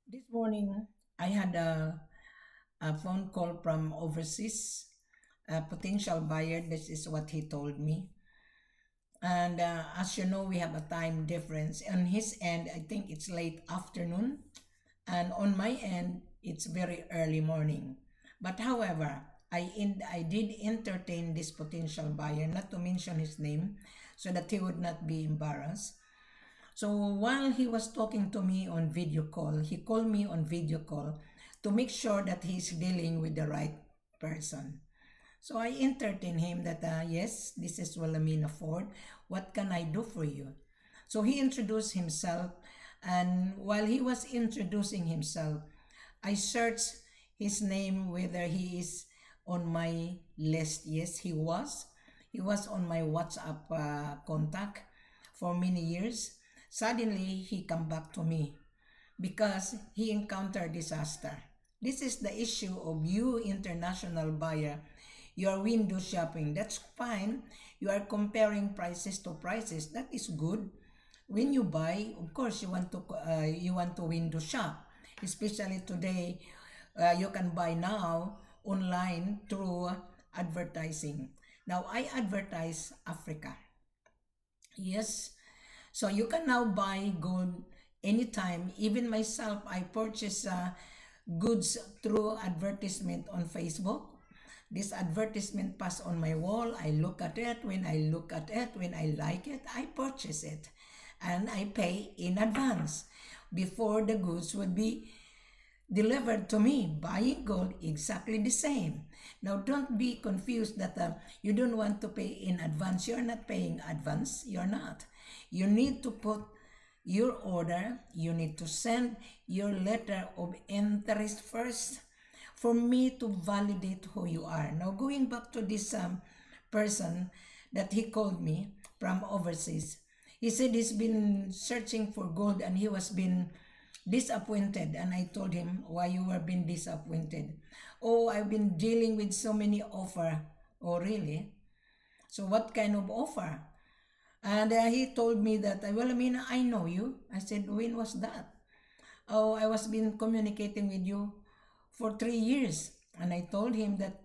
This morning, I had a phone call from overseas, a potential buyer. This is what he told me. And as you know, we have a time difference. On his end, I think it's late afternoon. And on my end, it's very early morning. But however, I did entertain this potential buyer, not to mention his name, so that he would not be embarrassed. So while he was talking to me on video call, he called me on video call to make sure that he's dealing with the right person. So I entertained him that, yes, this is Wilhelmina Ford. What can I do for you? So he introduced himself, and while he was introducing himself, I searched his name whether he is on my list. Yes, he was. He was on my WhatsApp contact for many years. Suddenly, he come back to me because he encountered disaster. This is the issue of you international buyer. You are window shopping. That's fine. You are comparing prices to prices. That is good. When you buy, of course, you want to window shop. Especially today, you can buy now online through advertising. Now I advertise Africa. Yes, so you can now buy gold anytime. Even myself, I purchase goods through advertisement on Facebook. This advertisement pass on my wall. I look at it. When I look at it, when I like it, I purchase it. And I pay in advance before the goods would be delivered to me. Buying gold, exactly the same. Now, don't be confused that you don't want to pay in advance. You're not paying advance. You're not. You need to put your order. You need to send your letter of interest first for me to validate who you are. Now, going back to this person that he called me from overseas, he said he's been searching for gold and he was been disappointed. And I told him why you were being disappointed. Oh, I've been dealing with so many offer. Oh, really? So what kind of offer? And he told me that, well, I mean, I know you. I said, when was that? Oh, I was been communicating with you for 3 years. And I told him that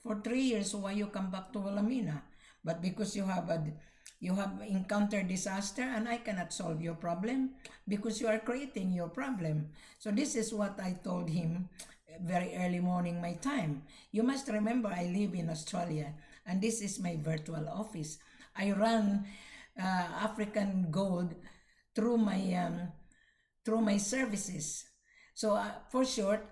for 3 years, why you come back to Wilhelmina? But because you have encountered disaster and I cannot solve your problem because you are creating your problem. So this is what I told him very early morning my time. You must remember I live in Australia and this is my virtual office. I run African Gold through my services. So for short,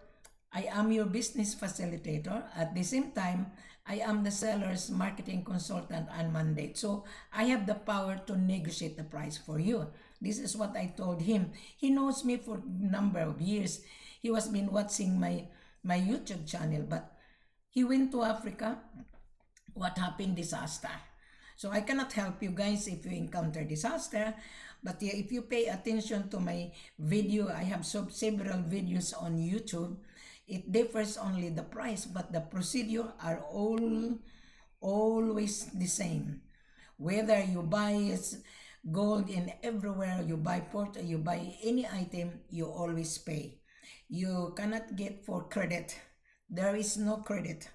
I am your business facilitator. At the same time, I am the seller's marketing consultant and mandate. So I have the power to negotiate the price for you. This is what I told him. He knows me for a number of years. He was been watching my YouTube channel, but he went to Africa. What happened? Disaster. So I cannot help you guys if you encounter disaster. But if you pay attention to my video, I have several videos on YouTube. It differs only the price, but the procedure are always the same. Whether you buy gold in everywhere, you buy port, you buy any item, you always pay. You cannot get for credit. There is no credit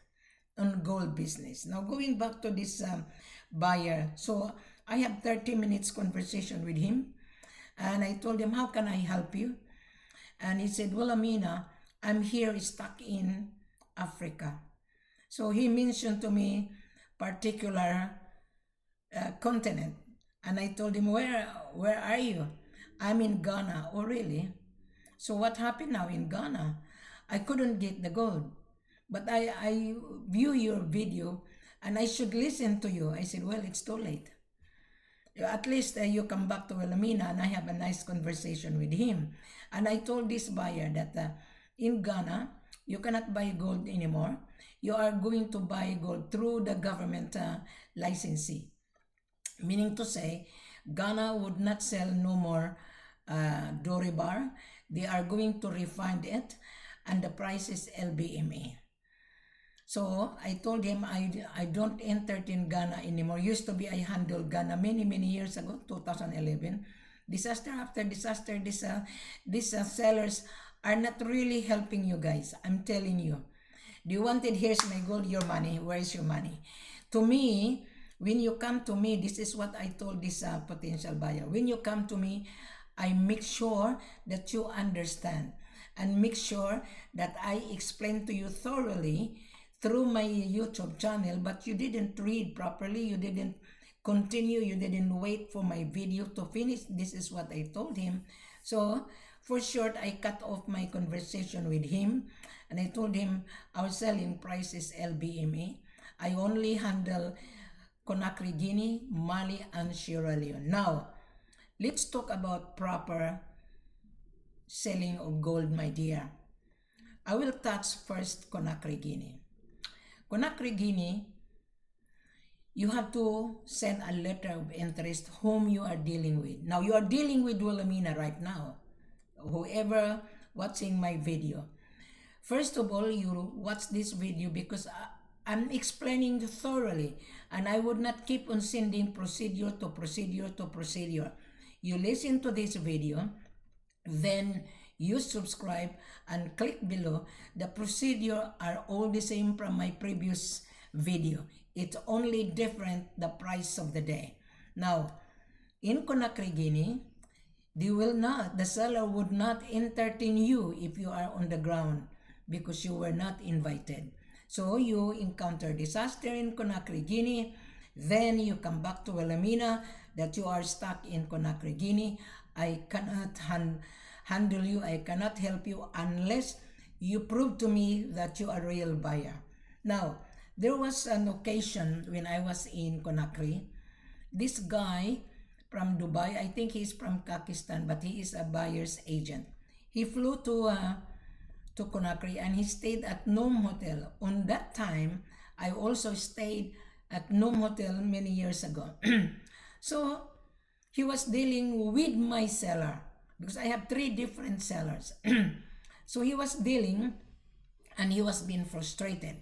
on gold business. Now going back to this buyer, so I have 30 minutes conversation with him, and I told him, how can I help you? And he said, well, Amina, I'm here stuck in Africa. So he mentioned to me particular continent, and I told him, where are you? I'm in Ghana. Oh, really? So what happened now in Ghana? I couldn't get the gold, but I view your video and I should listen to you. I said, well, it's too late. At least you come back to Wilhelmina and I have a nice conversation with him. And I told this buyer that in Ghana, you cannot buy gold anymore. You are going to buy gold through the government licensee. Meaning to say, Ghana would not sell no more Doribar. They are going to refine it and the price is LBMA. So I told him I don't entertain Ghana anymore. Used to be I handled Ghana many years ago, 2011. Disaster after disaster, these sellers are not really helping you guys. I'm telling you. Do you want it? Here's my gold, your money. Where is your money? To me, when you come to me, this is what I told this potential buyer. When you come to me, I make sure that you understand and make sure that I explain to you thoroughly through my YouTube channel, but you didn't read properly, you didn't continue, you didn't wait for my video to finish. This is what I told him. So for short, I cut off my conversation with him and I told him our selling price is LBMA. I only handle Conakry, Guinea, Mali, and Sierra Leone. Now, let's talk about proper selling of gold, my dear. I will touch first Conakry, Guinea. Conakry, Guinea, you have to send a letter of interest whom you are dealing with. Now, you are dealing with Wilhelmina right now. Whoever watching my video. First of all, you watch this video because I'm explaining thoroughly and I would not keep on sending procedure to procedure to procedure. You listen to this video, then you subscribe and click below. The procedure are all the same from my previous video. It's only different the price of the day. Now, in Conakry, Guinea, the seller would not entertain you if you are on the ground because you were not invited. So you encounter disaster in Conakry, Guinea, then you come back to Wilhelmina that you are stuck in Conakry, Guinea. I cannot handle you, I cannot help you unless you prove to me that you are a real buyer. Now, there was an occasion when I was in Conakry. This guy from Dubai, I think he's from Pakistan, but he is a buyer's agent. He flew to Conakry and he stayed at Nome Hotel. On that time, I also stayed at Nome Hotel many years ago. So, he was dealing with my seller because I have 3 different sellers. So, he was dealing and he was being frustrated.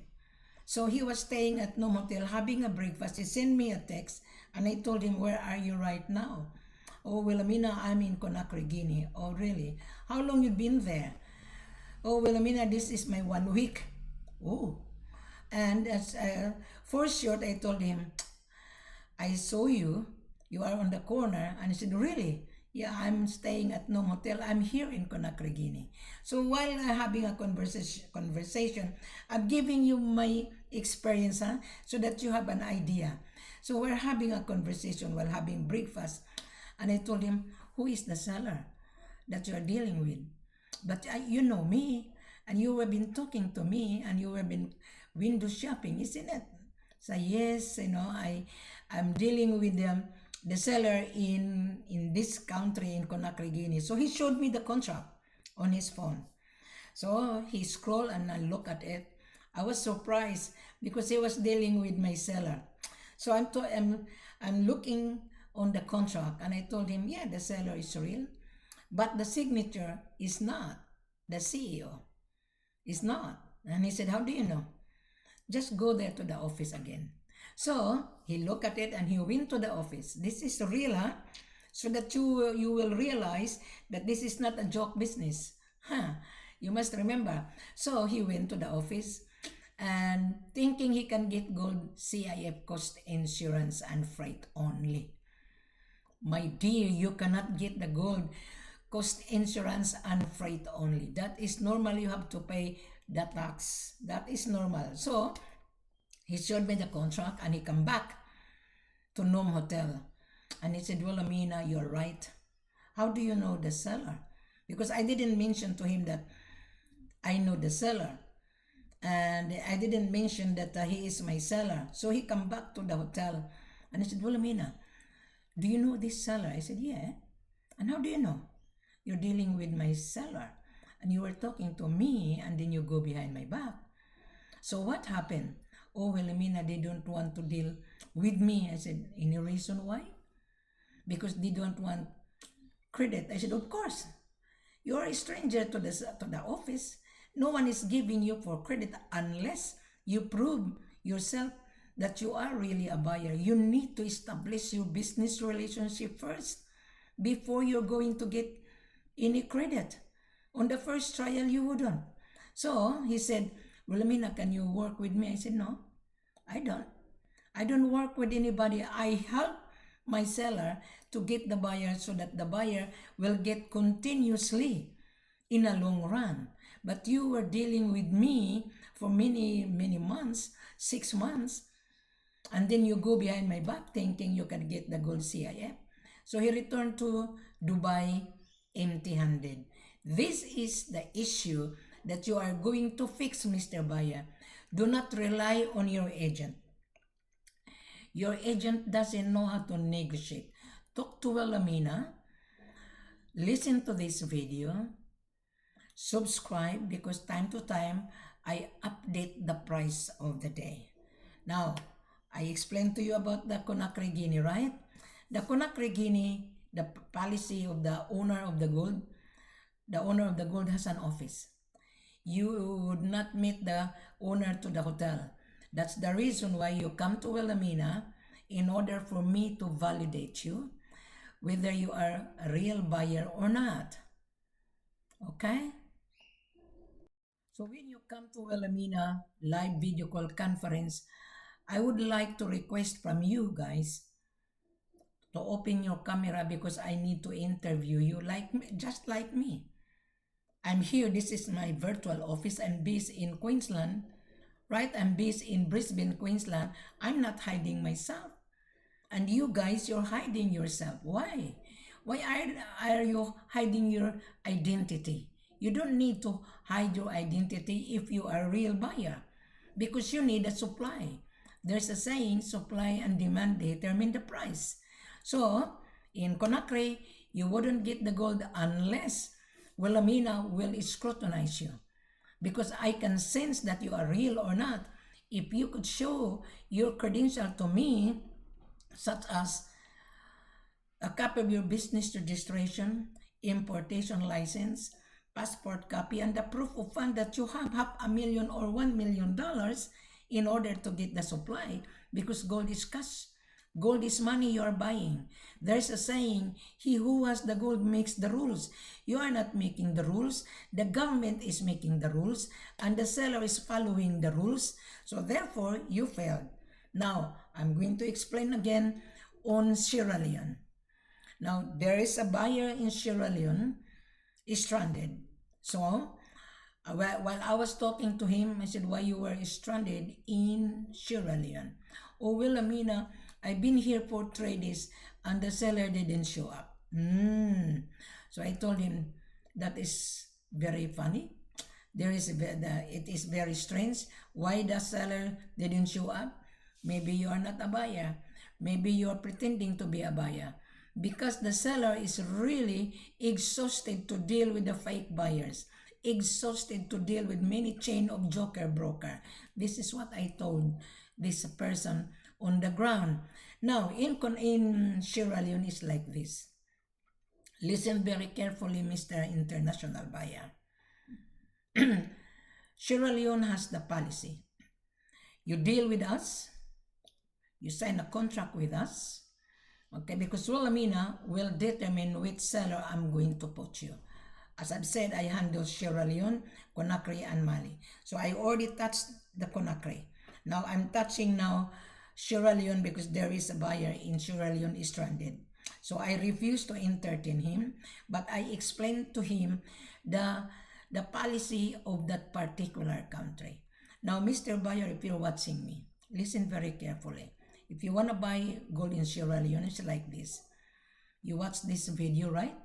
So, he was staying at Nome Hotel having a breakfast. He sent me a text and I told him, where are you right now? Oh, Wilhelmina, I'm in Conakry, Guinea. Oh, really? How long you been there? Oh, Wilhelmina, this is my 1 week. Oh. And as for short, I told him, I saw you. You are on the corner. And he said, really? Yeah, I'm staying at Nome Hotel. I'm here in Conakry, Guinea. So while having a conversation, I'm giving you my experience, so that you have an idea. So we're having a conversation while having breakfast. And I told him, who is the seller that you are dealing with? But you know me, and you have been talking to me, and you have been window shopping, isn't it? So yes, I'm dealing with the seller in this country, in Conakry, Guinea. So he showed me the contract on his phone. So he scrolled and I looked at it. I was surprised because he was dealing with my seller. So I'm looking on the contract and I told him, yeah, the seller is real. But the signature is not. The CEO is not. And he said, how do you know? Just go there to the office again. So he looked at it and he went to the office. This is real, huh? So that you will realize that this is not a joke business. You must remember. So he went to the office and thinking he can get gold, CIF cost insurance and freight only. My dear, you cannot get the gold cost insurance and freight only. That is normal. You have to pay the tax. That is normal. So he showed me the contract and he come back to Nome Hotel and he said, well, Amina, you're right. How do you know the seller? Because I didn't mention to him that I know the seller and I didn't mention that he is my seller. So he come back to the hotel and he said, well, Amina, do you know this seller? I said, yeah. And how do you know? You're dealing with my seller and you were talking to me and then you go behind my back. So what happened? Oh, well, Amina, they don't want to deal with me. I said, any reason why? Because they don't want credit. I said, of course. You're a stranger to the office. No one is giving you for credit unless you prove yourself that you are really a buyer. You need to establish your business relationship first before you're going to get any credit. On the first trial, you wouldn't. So he said, Wilhelmina, can you work with me? I said, no, I don't. I don't work with anybody. I help my seller to get the buyer so that the buyer will get continuously in a long run. But you were dealing with me for many, many months, 6 months, and then you go behind my back thinking you can get the gold CIF. So he returned to Dubai empty-handed. This is the issue that you are going to fix, Mr. Buyer. Do not rely on your agent. Your agent doesn't know how to negotiate. Talk to Wilhelmina. Listen to this video. Subscribe because time to time I update the price of the day. Now, I explained to you about the Conakry Guinea, right? The Conakry Guinea, the policy of the owner of the gold has an office. You would not meet the owner to the hotel. That's the reason why you come to Wilhelmina in order for me to validate you, whether you are a real buyer or not. Okay? So when you come to Wilhelmina live video call conference, I would like to request from you guys to open your camera because I need to interview you just like me. I'm here. This is my virtual office. I'm based in Queensland, right? I'm based in Brisbane, Queensland. I'm not hiding myself. And you guys, you're hiding yourself. Why? Why are you hiding your identity? You don't need to hide your identity if you are a real buyer because you need a supply. There's a saying, supply and demand determine the price. So, in Conakry, you wouldn't get the gold unless Wilhelmina will scrutinize you. Because I can sense that you are real or not. If you could show your credential to me, such as a copy of your business registration, importation license, passport copy, and the proof of fund that you have $500,000 or $1 million in order to get the supply, because gold is cash. Gold is money you are buying. There's a saying, he who has the gold makes the rules. You are not making the rules. The government is making the rules, and the seller is following the rules. So therefore, you failed. Now, I'm going to explain again on Sierra Leone. Now, there is a buyer in Sierra Leone stranded. So, while I was talking to him, I said, why you were stranded in Sierra Leone? Oh, Wilhelmina, I've been here for 3 days and the seller didn't show up. So I told him, that is very funny. It is very strange. Why the seller didn't show up? Maybe you are not a buyer. Maybe you are pretending to be a buyer. Because the seller is really exhausted to deal with the fake buyers. Exhausted to deal with many chain of joker broker. This is what I told this person on the ground. Now, in Sierra Leone is like this. Listen very carefully, Mr. International Buyer. Sierra Leone has the policy. You deal with us, you sign a contract with us, okay, because Wilhelmina will determine which seller I'm going to put you. As I've said, I handle Sierra Leone, Conakry, and Mali. So I already touched the Conakry. Now I'm touching now Sierra Leone because there is a buyer in Sierra Leone stranded. So I refused to entertain him, but I explained to him the policy of that particular country. Now, Mr. Buyer, if you're watching me, listen very carefully. If you want to buy gold in Sierra Leone, it's like this. You watch this video, right?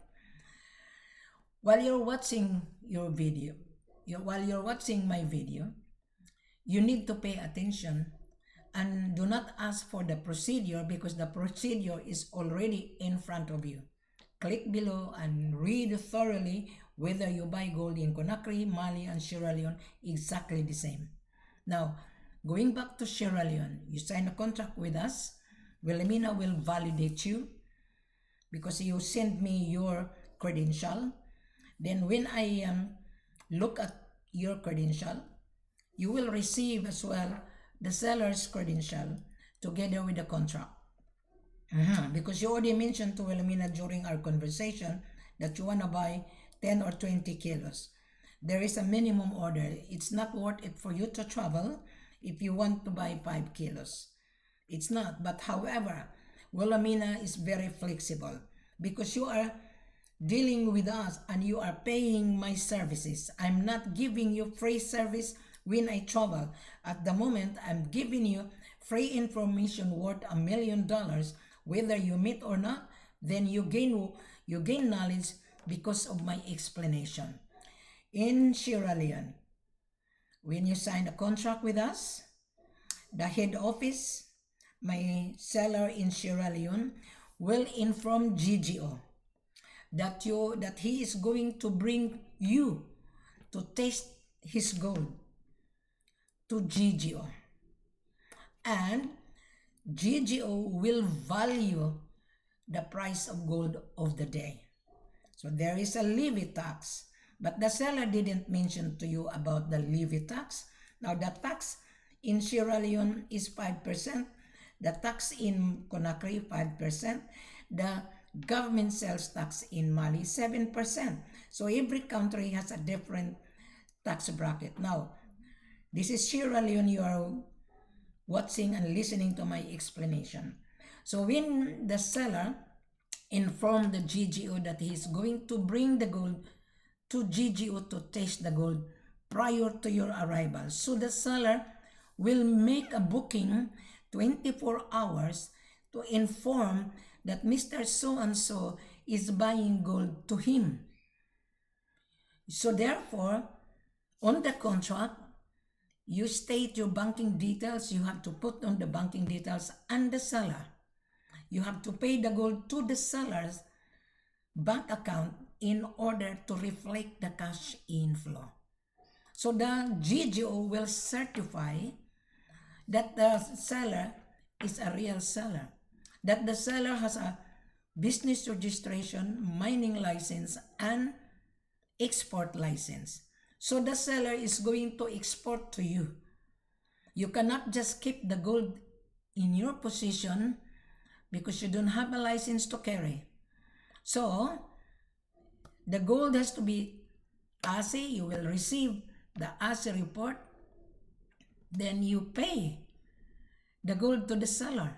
While you're watching your video, while you're watching my video, you need to pay attention and do not ask for the procedure because the procedure is already in front of you. Click below and read thoroughly whether you buy gold in Conakry, Mali, and Sierra Leone, exactly the same. Now, going back to Sierra Leone, you sign a contract with us. Wilhelmina will validate you because you send me your credential. Then when I look at your credential, you will receive as well the seller's credential together with the contract. Because you already mentioned to Wilhelmina during our conversation that you want to buy 10 or 20 kilos. There is a minimum order. It's not worth it for you to travel if you want to buy 5 kilos. It's not. But however, Wilhelmina is very flexible because you are dealing with us and you are paying my services. I'm not giving you free service when I travel. At the moment, I'm giving you free information worth $1 million. Whether you meet or not, then you gain knowledge because of my explanation. In Sierra Leone, when you sign a contract with us, the head office, my seller in Sierra Leone, will inform GGO that he is going to bring you to taste his gold to GGO. And GGO will value the price of gold of the day. So there is a levy tax, but the seller didn't mention to you about the levy tax. Now the tax in Sierra Leone is 5%, the tax in Conakry 5%, the government sales tax in Mali 7%. So every country has a different tax bracket. Now, this is Sierra Leone. You are watching and listening to my explanation. So when the seller informed the GGO that he is going to bring the gold to GGO to taste the gold prior to your arrival, so the seller will make a booking 24 hours to inform that Mr. So-and-so is buying gold to him. So therefore, on the contract, you state your banking details. You have to put on the banking details and the seller. You have to pay the gold to the seller's bank account in order to reflect the cash inflow. So the GGO will certify that the seller is a real seller, that the seller has a business registration, mining license, and export license. So the seller is going to export to you. You cannot just keep the gold in your possession because you don't have a license to carry. So the gold has to be ASI. You will receive the ASI report. Then you pay the gold to the seller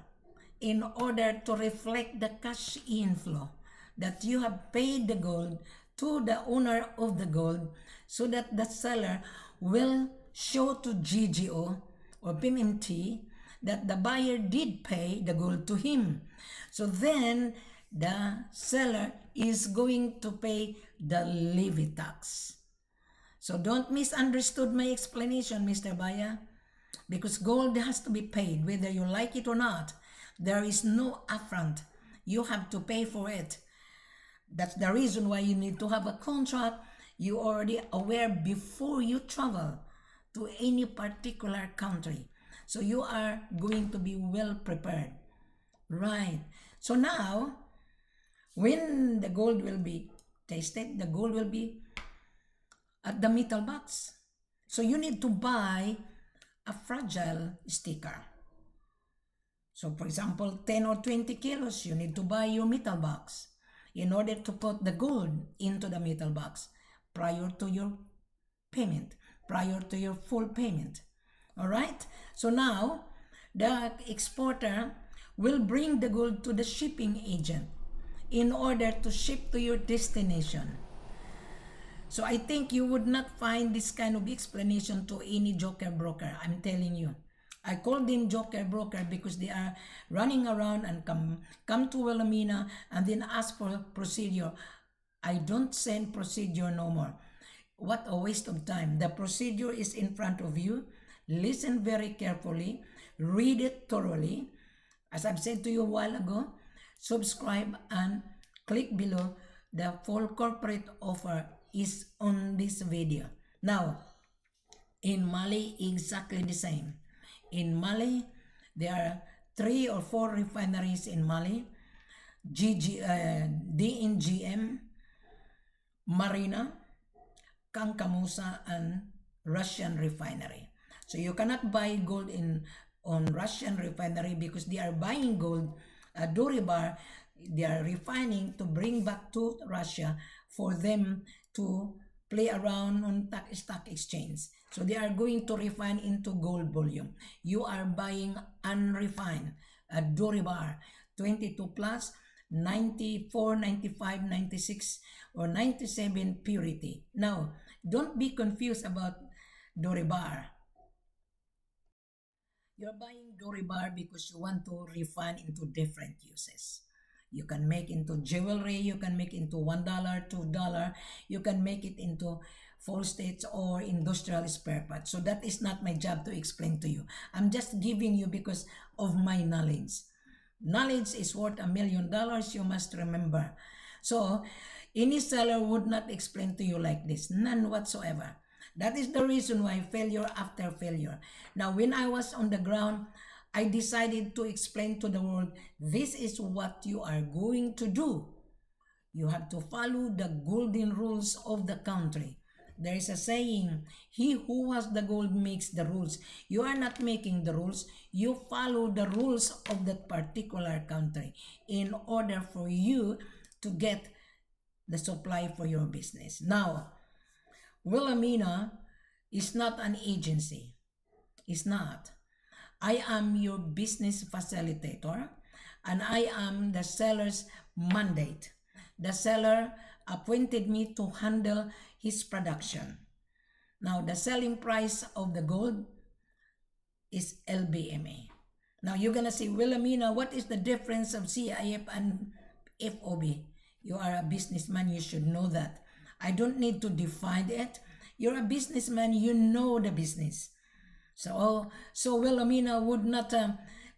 in order to reflect the cash inflow that you have paid the gold to the owner of the gold, so that the seller will show to GGO or PMT that the buyer did pay the gold to him. So then the seller is going to pay the levy tax. So don't misunderstood my explanation, Mr. Baya, because gold has to be paid whether you like it or not. There is no upfront. You have to pay for it. That's the reason why you need to have a contract. You already aware before you travel to any particular country. So you are going to be well prepared. Right. So now, when the gold will be tasted, the gold will be at the metal box. So you need to buy a fragile sticker. So for example, 10 or 20 kilos, you need to buy your metal box in order to put the gold into the metal box prior to your payment, prior to your full payment. All right? So now, the exporter will bring the gold to the shipping agent in order to ship to your destination. So I think you would not find this kind of explanation to any joker broker. I'm telling you. I call them joker broker because they are running around and come to Wilhelmina and then ask for procedure. I don't send procedure no more. What a waste of time. The procedure is in front of you. Listen very carefully. Read it thoroughly. As I've said to you a while ago, subscribe and click below. The full corporate offer is on this video. Now, in Mali, exactly the same. In Mali, there are 3 or 4 refineries in Mali. DNGM, Marina, Kankamusa, and Russian refinery. So you cannot buy gold on Russian refinery because they are buying gold. Duribar, they are refining to bring back to Russia for them to play around on stock exchange. So they are going to refine into gold bullion. You are buying unrefined, a Doribar 22 plus, 94, 95, 96, or 97 purity. Now, don't be confused about Doribar. You're buying Doribar because you want to refine into different uses. You can make into jewelry, you can make into $1, $2, you can make it into full states or industrial spare parts. So that is not my job to explain to you. I'm just giving you because of my knowledge. Knowledge is worth $1 million, you must remember. So any seller would not explain to you like this, none whatsoever. That is the reason why failure after failure. Now, when I was on the ground, I decided to explain to the world, this is what you are going to do. You have to follow the golden rules of the country. There is a saying, he who has the gold makes the rules. You are not making the rules. You follow the rules of that particular country in order for you to get the supply for your business. Now, Wilhelmina is not an agency. It's not. I am your business facilitator and I am the seller's mandate. The seller appointed me to handle his production. Now, the selling price of the gold is LBMA. Now, you're going to say, Wilhelmina, what is the difference of CIF and FOB? You are a businessman, you should know that. I don't need to define it. You're a businessman, you know the business. So Wilhelmina would not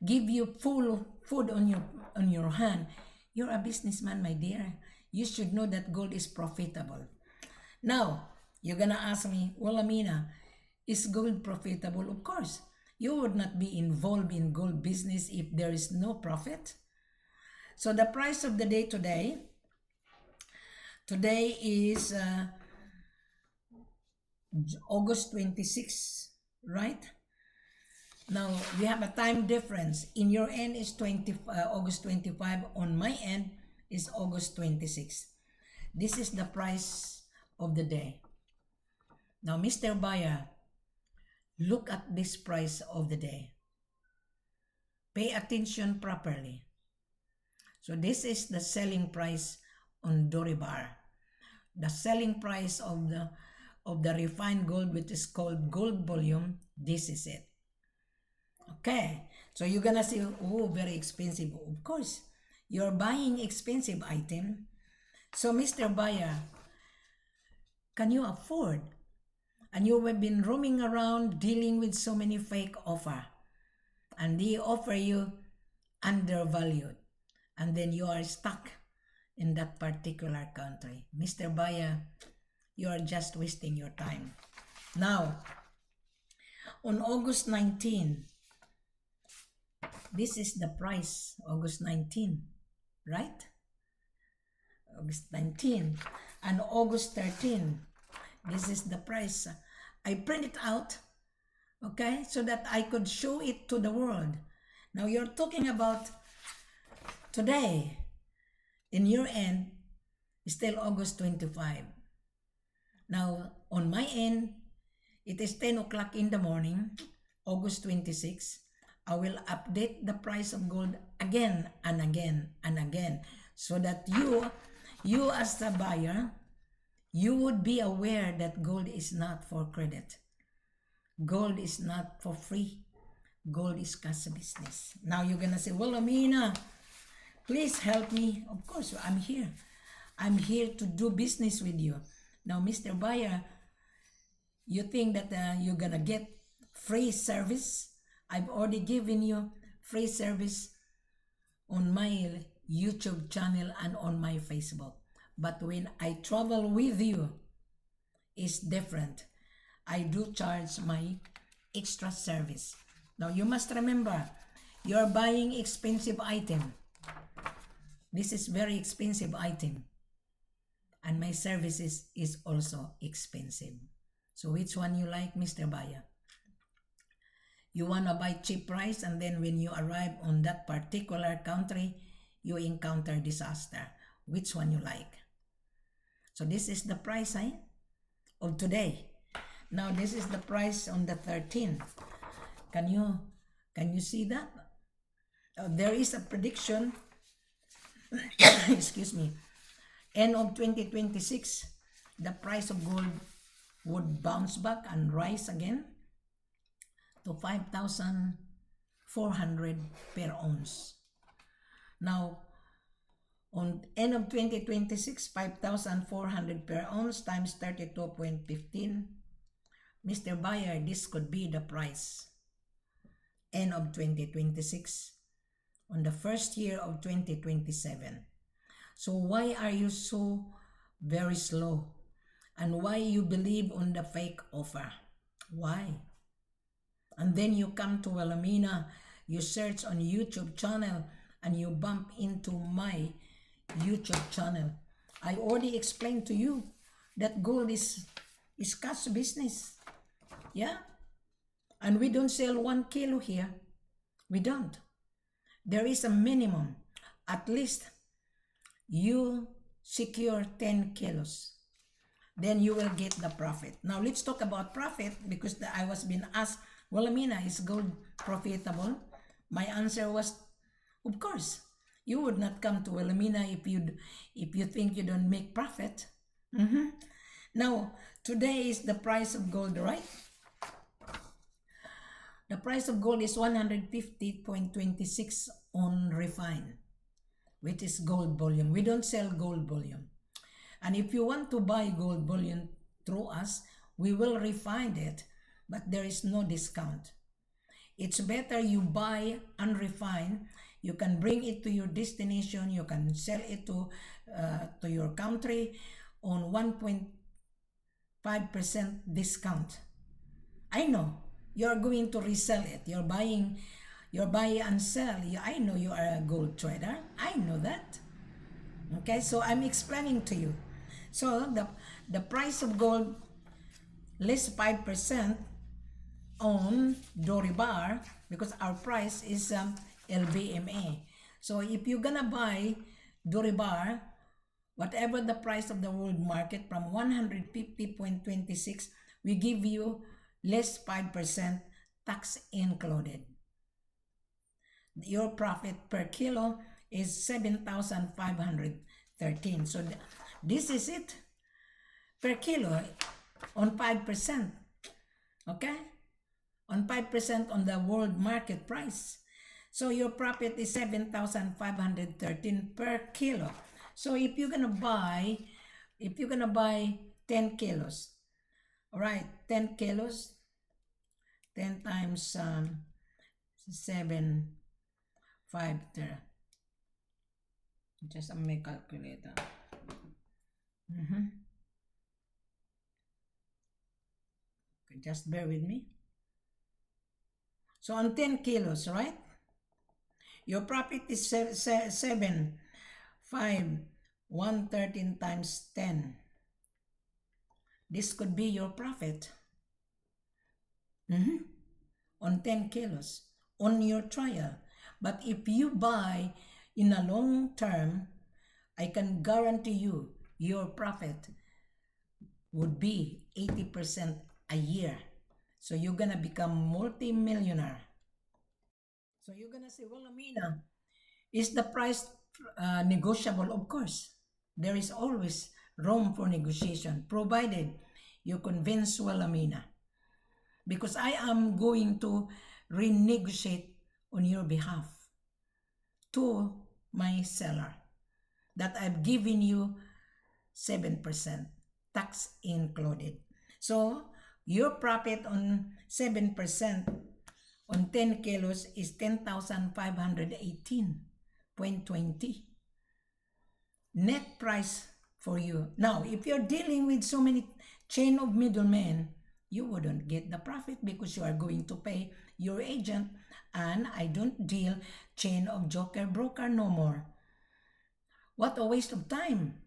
give you full food on your hand. You're a businessman, my dear. You should know that gold is profitable. Now, you're gonna ask me, Wilhelmina, is gold profitable? Of course. You would not be involved in gold business if there is no profit. So the price of the day today is August 26, right? Now, we have a time difference. In your end is August 25. On my end is August 26. This is the price of the day. Now, Mr. Buyer, look at this price of the day. Pay attention properly. So this is the selling price on Doribar. The selling price of the refined gold, which is called gold bullion, this is it. Okay, so you're gonna say, oh, very expensive. Of course, you're buying expensive item. So, Mr. Buyer, can you afford? And you have been roaming around dealing with so many fake offer. And they offer you undervalued. And then you are stuck in that particular country. Mr. Buyer, you are just wasting your time. Now, on August 19, this is the price, August 19, right? August 19 and August 13, this is the price. I print it out, okay, so that I could show it to the world. Now you're talking about today, in your end, still August 25. Now, on my end, it is 10 o'clock in the morning, August 26. I will update the price of gold again and again and again so that you as a buyer, you would be aware that gold is not for credit. Gold is not for free. Gold is cash business. Now you're going to say, well, Amina, please help me. Of course, I'm here. I'm here to do business with you. Now, Mr. Buyer, you think that you're going to get free service? I've already given you free service on my YouTube channel and on my Facebook. But when I travel with you, it's different. I do charge my extra service. Now, you must remember, you're buying expensive item. This is very expensive item. And my services is also expensive. So which one you like, Mr. Buyer? You want to buy cheap price and then when you arrive on that particular country, you encounter disaster. Which one you like? So this is the price of today. Now this is the price on the 13th. Can you see that? There is a prediction, excuse me, end of 2026, the price of gold would bounce back and rise again to 5,400 per ounce. Now, on end of 2026, 5,400 per ounce times 32.15. Mr. Buyer, this could be the price. End of 2026. On the first year of 2027. So why are you so very slow? And why you believe on the fake offer? Why? And then you come to Wilhelmina, you search on YouTube channel, and you bump into my YouTube channel. I already explained to you that gold is cash business. Yeah? And we don't sell 1 kilo here. We don't. There is a minimum. At least you secure 10 kilos. Then you will get the profit. Now let's talk about profit, because I was being asked, Wilhelmina, is gold profitable? My answer was, of course. You would not come to Wilhelmina if you think you don't make profit. Now, today is the price of gold, right? The price of gold is 150.26 on refine, which is gold bullion. We don't sell gold bullion. And if you want to buy gold bullion through us, we will refine it, but there is no discount. It's better you buy unrefined. You can bring it to your destination. You can sell it to your country on 1.5% discount. I know you're going to resell it. You're buying and sell. I know you are a gold trader. I know that. Okay, so I'm explaining to you. So the price of gold less 5% on Doribar, because our price is LBMA. So if you're gonna buy Doribar, whatever the price of the world market from 150.26, we give you less 5%, tax included. Your profit per kilo is 7,513. So this is it per kilo on 5%. Okay? On 5% on the world market price. So your profit is 7,513 per kilo. So if you're gonna buy 10 kilos, all right, 10 kilos, 10 times 7, 5 there. Just my calculator. Okay, just bear with me. So on 10 kilos, right? Your profit is 113 times 10. This could be your profit. On 10 kilos on your trial. But if you buy in a long term, I can guarantee you your profit would be 80% a year. So you're gonna become multi-millionaire. So you're gonna say, well, Amina, is the price negotiable? Of course. There is always room for negotiation, provided you convince Wilhelmina. Because I am going to renegotiate on your behalf to my seller that I've given you 7%, tax included. So your profit on 7% on 10 kilos is 10,518.20. Net price for you. Now, if you're dealing with so many chain of middlemen, you wouldn't get the profit because you are going to pay your agent, and I don't deal chain of joker broker no more. What a waste of time.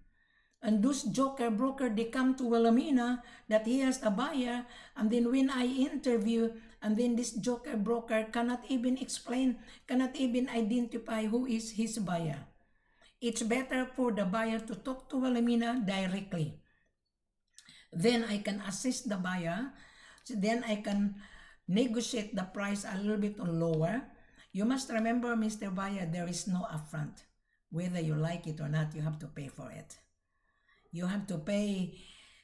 And those joker broker, they come to Wilhelmina that he has a buyer, and then when I interview, and then this joker broker cannot even explain, cannot even identify who is his buyer. It's better for the buyer to talk to Wilhelmina directly. Then I can assist the buyer. So then I can negotiate the price a little bit lower. You must remember, Mr. Buyer, there is no upfront. Whether you like it or not, you have to pay for it. You have to pay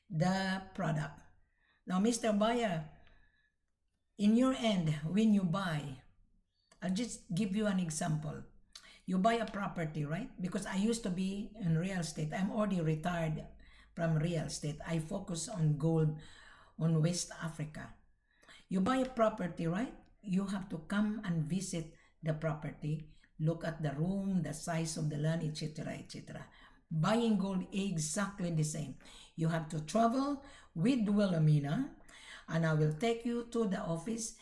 the product. Now, Mr. Buyer, in your end, when you buy, I'll just give you an example. You buy a property, right? Because I used to be in real estate. I'm already retired from real estate. I focus on gold on West Africa. You buy a property, right? You have to come and visit the property, look at the room, the size of the land, etc., etc. Buying gold exactly the same. You have to travel with Wilhelmina, and I will take you to the office,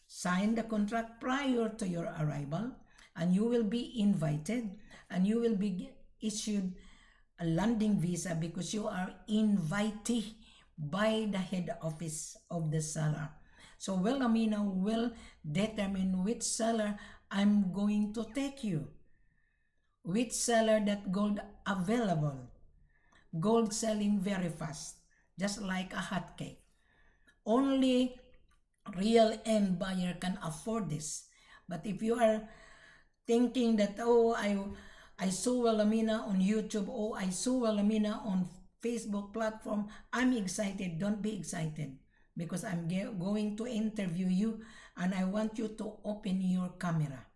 sign the contract prior to your arrival, and you will be invited, and you will be issued a landing visa because you are invitee by the head office of the seller. So Wilhelmina will determine which seller I'm going to take you, which seller that gold available, gold selling very fast, just like a hot cake. Only real end buyer can afford this. But if you are thinking that, oh, I saw Wilhelmina on YouTube, oh, I saw Wilhelmina on Facebook platform, I'm excited. Don't be excited because I'm going to interview you and I want you to open your camera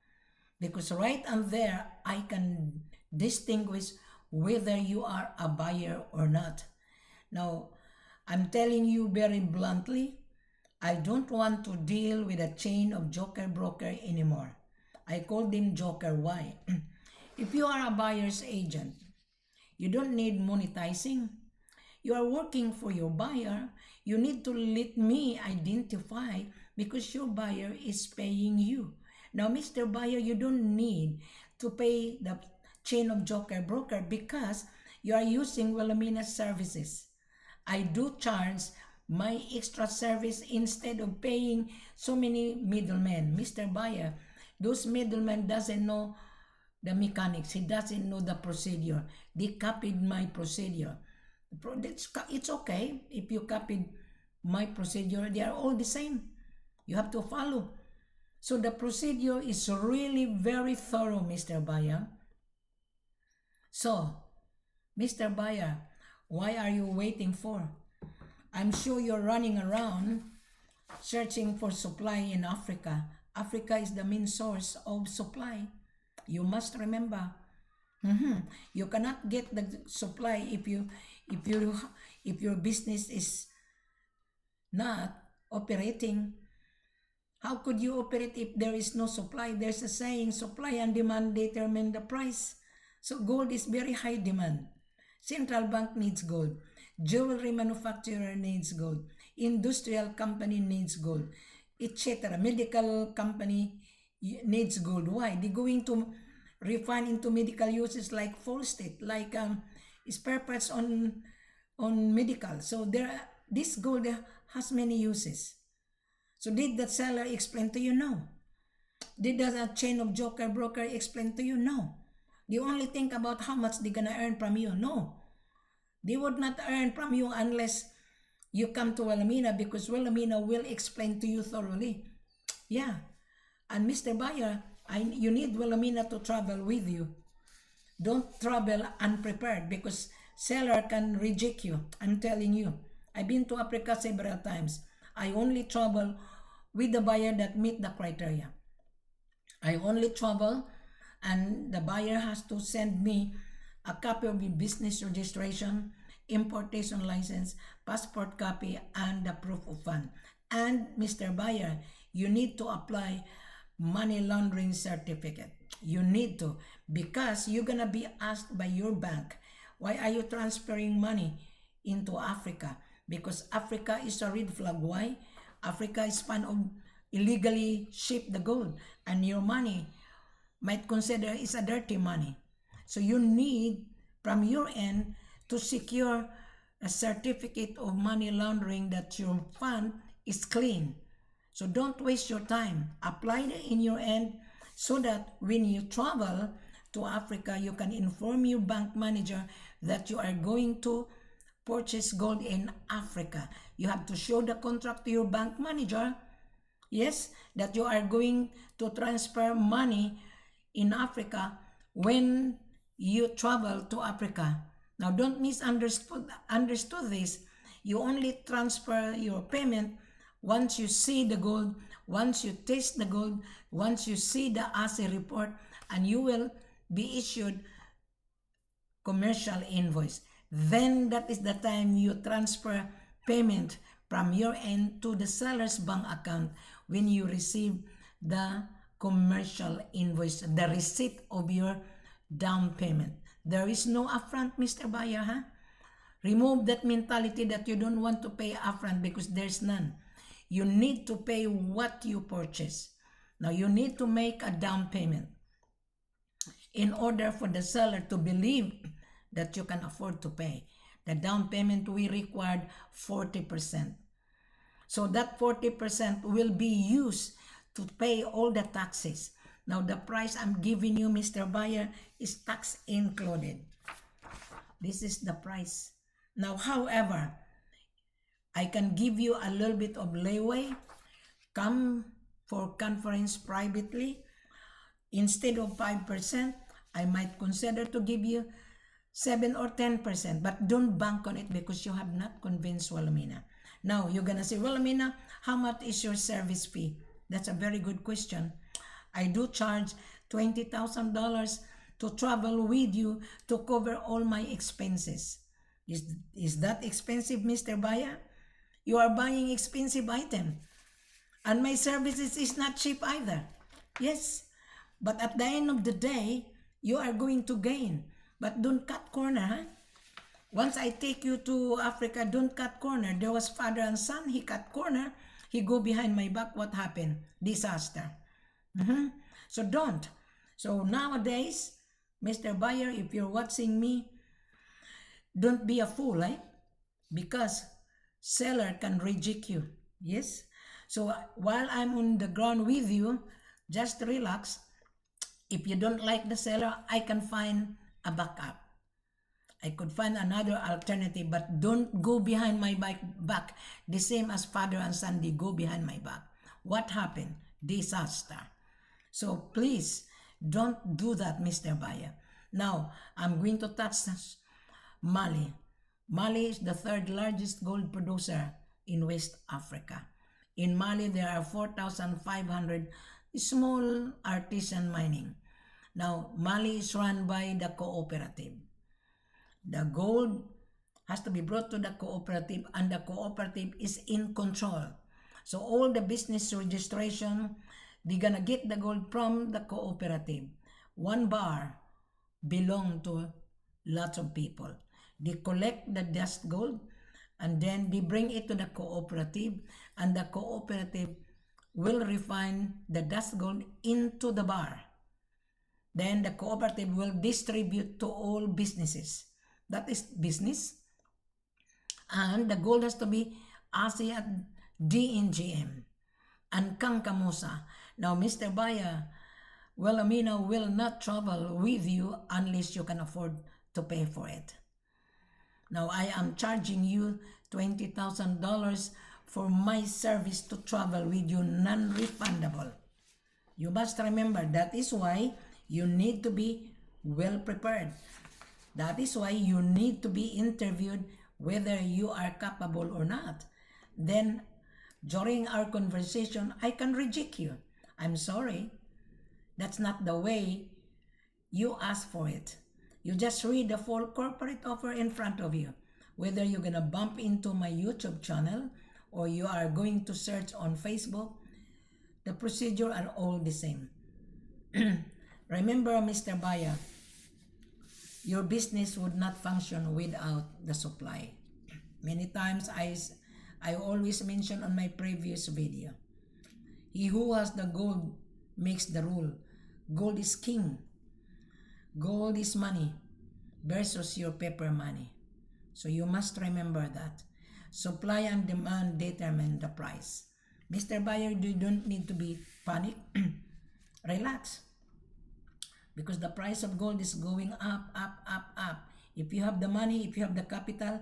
because right and there I can distinguish whether you are a buyer or not. Now, I'm telling you very bluntly, I don't want to deal with a chain of joker broker anymore. I call them joker. Why? If you are a buyer's agent, you don't need monetizing. You are working for your buyer. You need to let me identify because your buyer is paying you. Now, Mr. Buyer, you don't need to pay the chain of joker broker because you are using Wilhelmina's services. I do charge my extra service instead of paying so many middlemen. Mr. Buyer, those middlemen doesn't know the mechanics. He doesn't know the procedure. They copied my procedure. It's okay if you copied my procedure. They are all the same. You have to follow. So the procedure is really very thorough, Mr. Buyer. So, Mr. Buyer, why are you waiting for? I'm sure you're running around searching for supply in Africa. Africa is the main source of supply. You must remember. You cannot get the supply if your business is not operating. How could you operate if there is no supply? There's a saying, supply and demand determine the price. So gold is very high demand. Central bank needs gold. Jewelry manufacturer needs gold. Industrial company needs gold, etc. Medical company needs gold. Why? They're going to refine into medical uses like Folstate, like spare parts on medical. So this gold has many uses. So did the seller explain to you? No. Did the chain of joker broker explain to you? No. They only think about how much they're gonna earn from you. No. They would not earn from you unless you come to Wilhelmina because Wilhelmina will explain to you thoroughly. Yeah. And Mr. Buyer, you need Wilhelmina to travel with you. Don't travel unprepared because seller can reject you. I'm telling you. I've been to Africa several times. I only travel with the buyer that meet the criteria. I only travel and the buyer has to send me a copy of the business registration, importation license, passport copy, and the proof of fund. And Mr. Buyer, you need to apply money laundering certificate. You need to, because you're gonna be asked by your bank, why are you transferring money into Africa? Because Africa is a red flag. Why? Africa is fond of illegally ship the gold, and your money might consider is a dirty money. So you need from your end to secure a certificate of money laundering that your fund is clean. So don't waste your time. Apply it in your end so that when you travel to Africa, you can inform your bank manager that you are going to purchase gold in Africa. You have to show the contract to your bank manager, yes, that you are going to transfer money in Africa when you travel to Africa. Now, don't understood this. You only transfer your payment once you see the gold, once you taste the gold, once you see the assay report, and you will be issued commercial invoice. Then that is the time you transfer payment from your end to the seller's bank account when you receive the commercial invoice, the receipt of your down payment. There is no upfront, Mr. Buyer, huh? Remove that mentality that you don't want to pay upfront because there's none. You need to pay what you purchase. Now, you need to make a down payment in order for the seller to believe that you can afford to pay. The down payment we required 40%. So that 40% will be used to pay all the taxes. Now, the price I'm giving you, Mr. Buyer, is tax included. This is the price. Now, however, I can give you a little bit of leeway. Come for conference privately. Instead of 5%, I might consider to give you 7 or 10%, but don't bank on it because you have not convinced Wilhelmina. Now, you're going to say, Wilhelmina, how much is your service fee? That's a very good question. I do charge $20,000 to travel with you to cover all my expenses. Is that expensive, Mr. Buyer? You are buying expensive item. And my services is not cheap either. Yes, but at the end of the day, you are going to gain. But don't cut corner, huh? Once I take you to Africa, don't cut corner. There was father and son, he cut corner. He go behind my back, what happened? Disaster. So don't. So nowadays, Mr. Buyer, if you're watching me, don't be a fool, eh? Because seller can reject you. Yes? So while I'm on the ground with you, just relax. If you don't like the seller, I can find a backup. I could find another alternative, but don't go behind my back. The same as father and son, they go behind my back. What happened? Disaster. So please, don't do that, Mr. Buyer. Now, I'm going to touch Mali. Mali is the third largest gold producer in West Africa. In Mali, there are 4,500 small artisan mining. Now, Mali is run by the cooperative. The gold has to be brought to the cooperative, and the cooperative is in control. So all the business registration, they're gonna get the gold from the cooperative. One bar belong to lots of people. They collect the dust gold and then they bring it to the cooperative, and the cooperative will refine the dust gold into the bar. Then the cooperative will distribute to all businesses. That is business. And the gold has to be ASEAN DNGM and Kankamusa. Now, Mr. Buyer, Wilhelmina will not travel with you unless you can afford to pay for it. Now, I am charging you $20,000 for my service to travel with you, non-refundable. You must remember, that is why you need to be well prepared. That is why you need to be interviewed whether you are capable or not. Then, during our conversation, I can reject you. I'm sorry. That's not the way you ask for it. You just read the full corporate offer in front of you. Whether you're going to bump into my YouTube channel or you are going to search on Facebook, the procedure are all the same. Remember, Mr. Buyer, your business would not function without the supply. Many times I always mention on my previous video, he who has the gold makes the rule. Gold is king. Gold is money versus your paper money. So you must remember that. Supply and demand determine the price. Mr. Buyer, you don't need to be panic. Relax. because the price of gold is going up, up, up, up. If you have the money, if you have the capital,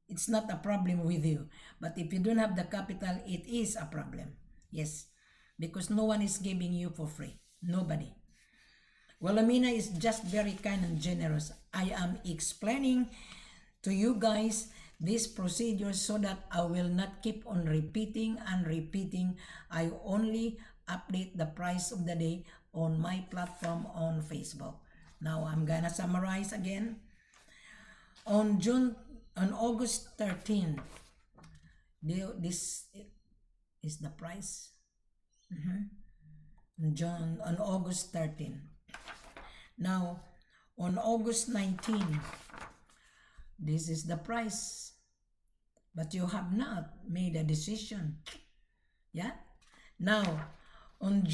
it's not a problem with you. But if you don't have the capital, it is a problem. Yes, because no one is giving you for free. Nobody. Wilhelmina is just very kind and generous. I am explaining to you guys this procedure so that I will not keep on repeating and repeating. I only update the price of the day on my platform on Facebook. Now I'm gonna summarize again. On August 13, this is the price. On August 13. Now, on August 19, this is the price. But you have not made a decision. Yeah? Now, on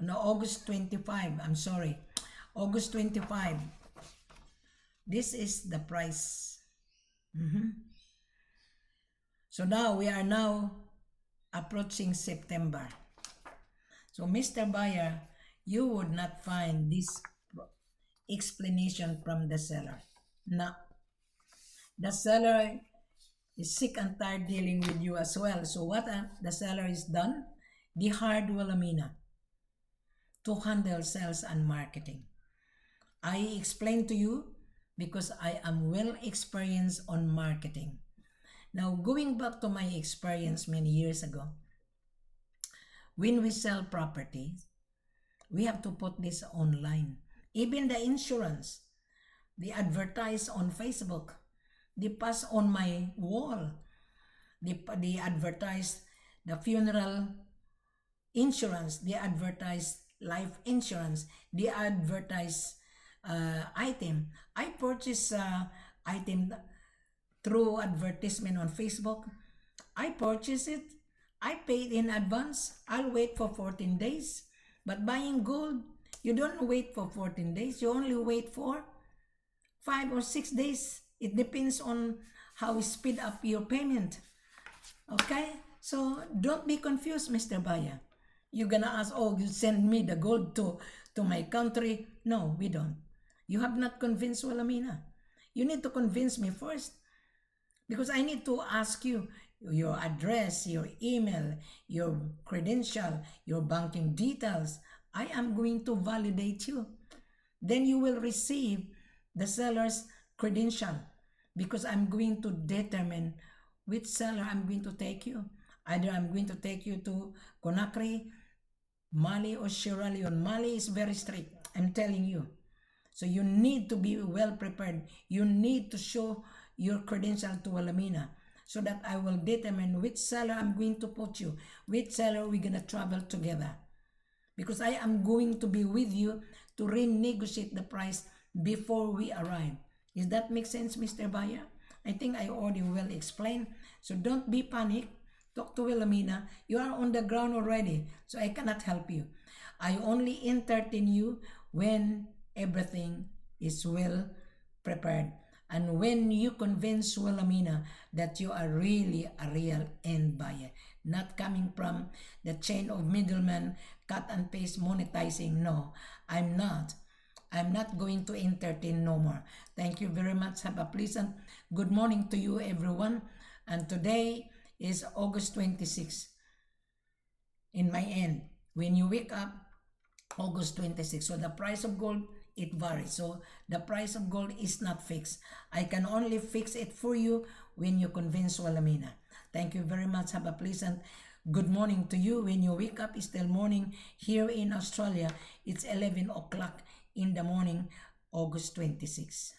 August 25, August 25, this is the price. So now, we are now approaching September. So, Mr. Buyer, you would not find this explanation from the seller. No. The seller is sick and tired dealing with you as well. So what the seller is done? They hired Wilhelmina to handle sales and marketing. I explained to you because I am well experienced on marketing. Now, going back to my experience many years ago, when we sell properties, we have to put this online. Even the insurance, they advertise on Facebook. They pass on my wall. They advertise the funeral insurance. They advertise life insurance. They advertise item. I purchase item through advertisement on Facebook. I purchase it. I paid in advance. I'll wait for 14 days. But buying gold, you don't wait for 14 days. You only wait for 5 or 6 days. It depends on how we speed up your payment. Okay? So don't be confused, Mr. Buyer. You're gonna ask, oh, you send me the gold to my country. No, we don't. You have not convinced Wilhelmina. You need to convince me first. Because I need to ask you your address, your email, your credential, your banking details. I am going to validate you. Then you will receive the seller's credential because I'm going to determine which seller I'm going to take you. Either I'm going to take you to Conakry, Mali, or Sierra Leone. Mali is very strict, I'm telling you. So you need to be well prepared. You need to show your credential to Wilhelmina so that I will determine which seller I'm going to put you, which seller we're going to travel together. Because I am going to be with you to renegotiate the price before we arrive. Does that make sense, Mr. Buyer? I think I already well explained. So don't be panic. Talk to Wilhelmina. You are on the ground already, so I cannot help you. I only entertain you when everything is well prepared. And when you convince Wilhelmina that you are really a real end buyer, not coming from the chain of middlemen, cut and paste monetizing. No, I'm not. I'm not going to entertain no more. Thank you very much. Have a pleasant good morning to you, everyone. And today is August 26. In my end, when you wake up, August 26. So the price of gold, it varies. So the price of gold is not fixed. I can only fix it for you when you convince Wilhelmina. Thank you very much. Have a pleasant good morning to you. When you wake up, it's still morning. Here in Australia, it's 11 o'clock in the morning, August 26.